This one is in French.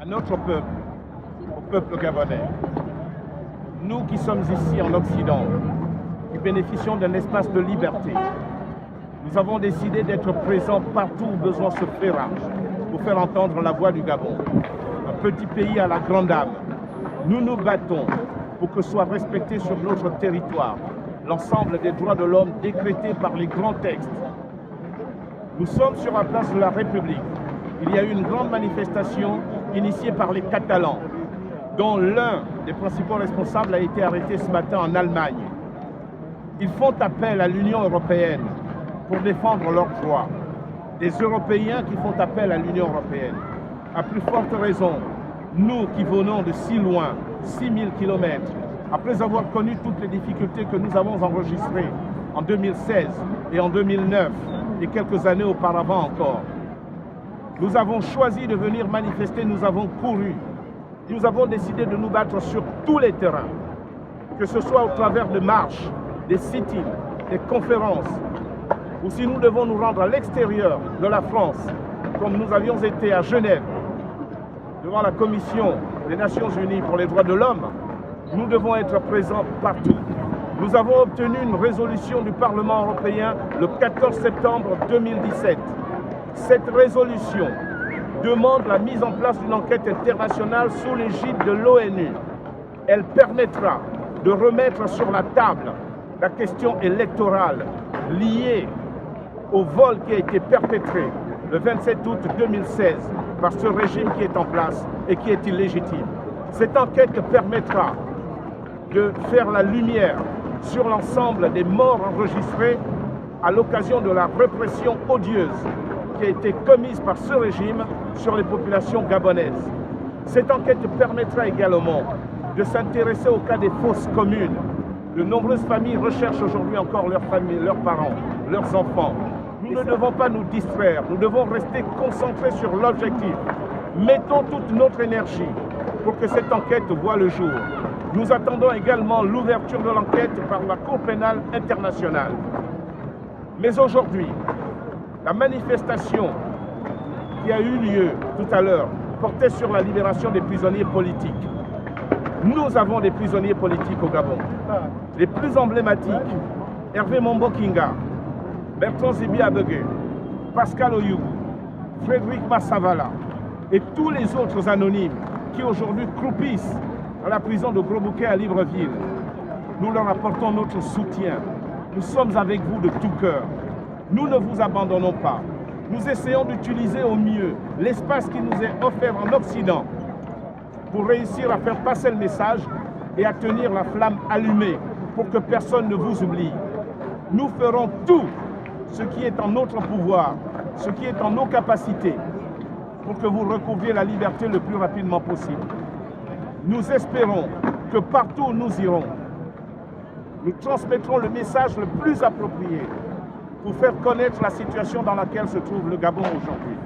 notre peuple, au peuple gabonais. Nous qui sommes ici en Occident, qui bénéficions d'un espace de liberté, nous avons décidé d'être présents partout où besoin se fera pour faire entendre la voix du Gabon. Un petit pays à la grande âme. Nous nous battons pour que soit respecté sur notre territoire l'ensemble des droits de l'homme décrétés par les grands textes. Nous sommes sur la place de la République. Il y a eu une grande manifestation initiée par les Catalans, dont l'un des principaux responsables a été arrêté ce matin en Allemagne. Ils font appel à l'Union européenne pour défendre leurs droits. Des Européens qui font appel à l'Union européenne. À plus forte raison, nous qui venons de si loin, 6000 km, après avoir connu toutes les difficultés que nous avons enregistrées en 2016 et en 2009 et quelques années auparavant encore, nous avons choisi de venir manifester, nous avons couru. Nous avons décidé de nous battre sur tous les terrains, que ce soit au travers de marches, des sit-ins, des conférences, ou si nous devons nous rendre à l'extérieur de la France, comme nous avions été à Genève, devant la Commission des Nations Unies pour les droits de l'homme, nous devons être présents partout. Nous avons obtenu une résolution du Parlement européen le 14 septembre 2017. Cette résolution demande la mise en place d'une enquête internationale sous l'égide de l'ONU. Elle permettra de remettre sur la table la question électorale liée au vol qui a été perpétré le 27 août 2016 par ce régime qui est en place et qui est illégitime. Cette enquête permettra de faire la lumière sur l'ensemble des morts enregistrés à l'occasion de la répression odieuse qui a été commise par ce régime sur les populations gabonaises. Cette enquête permettra également de s'intéresser au cas des fosses communes. De nombreuses familles recherchent aujourd'hui encore leurs familles, leurs parents, leurs enfants. Nous ne devons pas nous distraire, nous devons rester concentrés sur l'objectif. Mettons toute notre énergie pour que cette enquête voie le jour. Nous attendons également l'ouverture de l'enquête par la Cour pénale internationale. Mais aujourd'hui, la manifestation qui a eu lieu tout à l'heure portait sur la libération des prisonniers politiques. Nous avons des prisonniers politiques au Gabon. Les plus emblématiques, Hervé Mombokinga, Bertrand Zibi Abegue, Pascal Oyougou, Frédéric Massavala et tous les autres anonymes qui aujourd'hui croupissent à la prison de Gros-Bouquet à Libreville. Nous leur apportons notre soutien. Nous sommes avec vous de tout cœur. Nous ne vous abandonnons pas. Nous essayons d'utiliser au mieux l'espace qui nous est offert en Occident pour réussir à faire passer le message et à tenir la flamme allumée pour que personne ne vous oublie. Nous ferons tout ce qui est en notre pouvoir, ce qui est en nos capacités pour que vous recouvriez la liberté le plus rapidement possible. Nous espérons que partout où nous irons, nous transmettrons le message le plus approprié pour faire connaître la situation dans laquelle se trouve le Gabon aujourd'hui.